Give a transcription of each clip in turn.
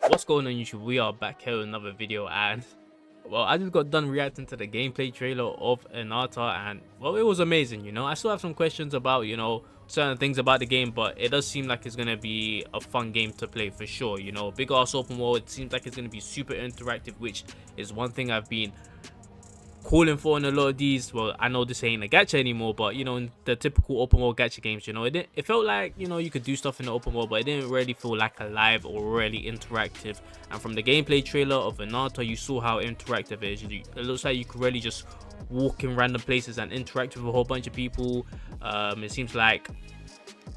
What's going on, YouTube? We are back here with another video, and well, I just got done reacting to the gameplay trailer of Ananta, and well, it was amazing. I still have some questions about certain things about the game, but it does seem like it's gonna be a fun game to play for sure. Big ass open world. It seems like it's gonna be super interactive, which is one thing I've been calling for in a lot of these. Well, I know this ain't a gacha anymore, but in the typical open world gacha games, it felt like you could do stuff in the open world, but it didn't really feel like alive or really interactive. And from the gameplay trailer of Ananta, you saw how interactive it is. It looks like you could really just walk in random places and interact with a whole bunch of people. It seems like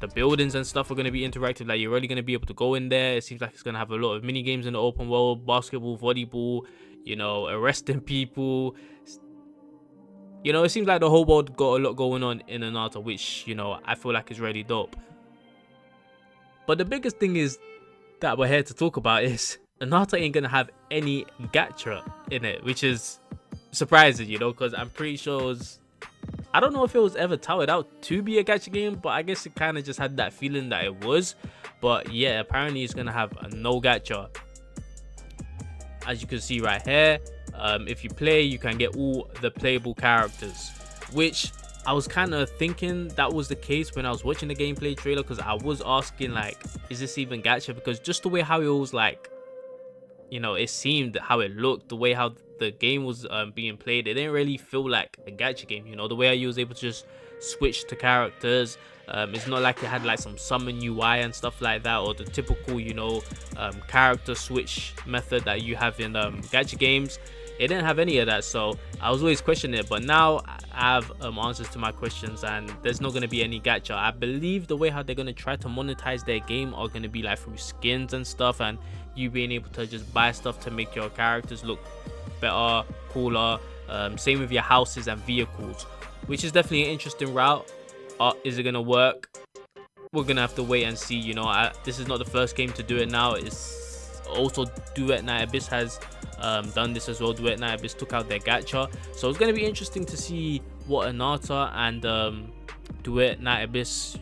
the buildings and stuff are going to be interactive, like you're really going to be able to go in there. It seems like it's going to have a lot of mini games in the open world: basketball, volleyball, arresting people. It seems like the whole world got a lot going on in Ananta, which I feel like is really dope. But the biggest thing is that we're here to talk about is Ananta ain't gonna have any gacha in it, which is surprising, because I'm pretty sure I don't know if it was ever touted out to be a gacha game, but I guess it kind of just had that feeling that it was. But yeah, apparently it's gonna have a no gacha. As you can see right here, if you play, you can get all the playable characters, which I was kind of thinking that was the case when I was watching the gameplay trailer, because I was asking, like, is this even gacha? Because just the way how it was, like, it seemed, how it looked, the way how the game was being played, it didn't really feel like a gacha game. The way how you was able to just switch to characters. It's not like it had like some summon UI and stuff like that, or the typical character switch method that you have in gacha games. It didn't have any of that, so I was always questioning it. But now I have answers to my questions, and there's not going to be any gacha. I believe the way how they're going to try to monetize their game are going to be like through skins and stuff, and you being able to just buy stuff to make your characters look better, cooler. Same with your houses and vehicles, which is definitely an interesting route. Is it gonna work? We're gonna have to wait and see. This is not the first game to do it now. It's also Duet Night Abyss has done this as well. Duet Night Abyss took out their gacha, so it's gonna be interesting to see what Ananta and Duet Night Abyss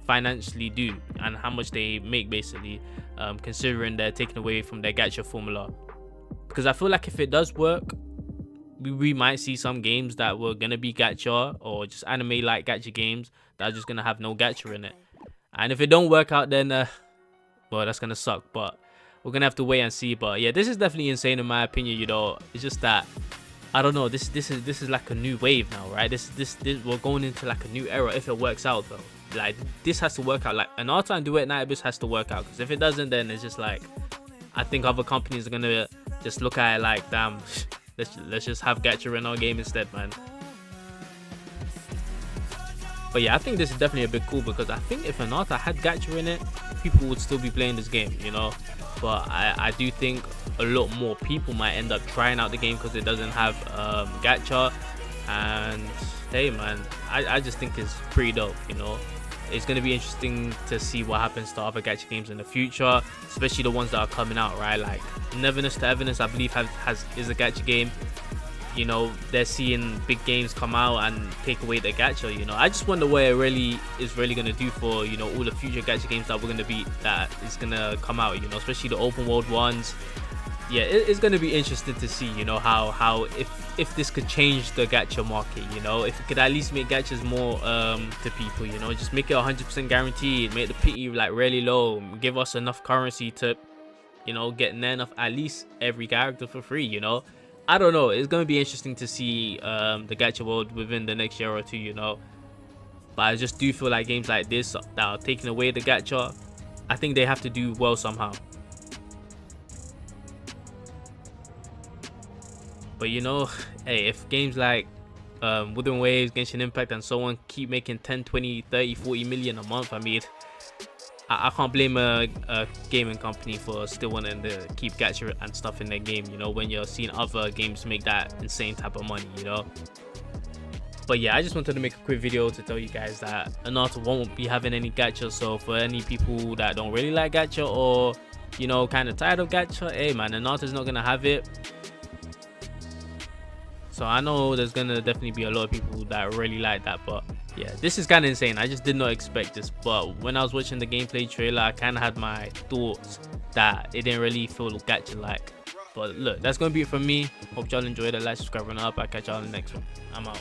financially do, and how much they make, basically, considering they're taking away from their gacha formula. Because I feel like if it does work, we might see some games that were gonna be gacha, or just anime like gacha games that are just gonna have no gacha in it. And if it don't work out, then well, that's gonna suck. But we're gonna have to wait and see. But yeah, this is definitely insane in my opinion. It's just that I don't know, this is like a new wave now, right? This we're going into like a new era if it works out, though. Like, this has to work out. Like, Ananta and Duet Night Abyss has to work out, because if it doesn't, then it's just like, I think other companies are gonna just look at it like, damn, let's just have gacha in our game instead, man. But yeah, I think this is definitely a bit cool, because I think if Ananta had gacha in it, people would still be playing this game, But I do think a lot more people might end up trying out the game because it doesn't have gacha. And hey, man, I just think it's pretty dope. It's going to be interesting to see what happens to other gacha games in the future, especially the ones that are coming out, right? Like Neverness to Everness, I believe is a gacha game. They're seeing big games come out and take away the gacha. I just wonder what it really going to do for all the future gacha games that is going to come out, especially the open world ones. Yeah, it's going to be interesting to see how if this could change the gacha market, if it could at least make gachas more to people, just make it 100% guaranteed, make the pity like really low, give us enough currency to get enough at least every character for free. I don't know, it's going to be interesting to see the gacha world within the next year or two. But I just do feel like games like this that are taking away the gacha, I think they have to do well somehow. But hey, if games like Wooden Waves, Genshin Impact and so on keep making 10, 20, 30, 40 million a month, I mean, I can't blame a gaming company for still wanting to keep gacha and stuff in their game, when you're seeing other games make that insane type of money, But yeah, I just wanted to make a quick video to tell you guys that Ananta won't be having any gacha. So for any people that don't really like gacha, or kind of tired of gacha, hey man, Ananta's not gonna have it. So I know there's gonna definitely be a lot of people that really like that, but yeah, this is kind of insane. I just did not expect this, but when I was watching the gameplay trailer, I kind of had my thoughts that it didn't really feel gacha like. But look, that's gonna be it from me. Hope y'all enjoyed it. Like, subscribe, and up. I'll catch y'all in the next one. I'm out.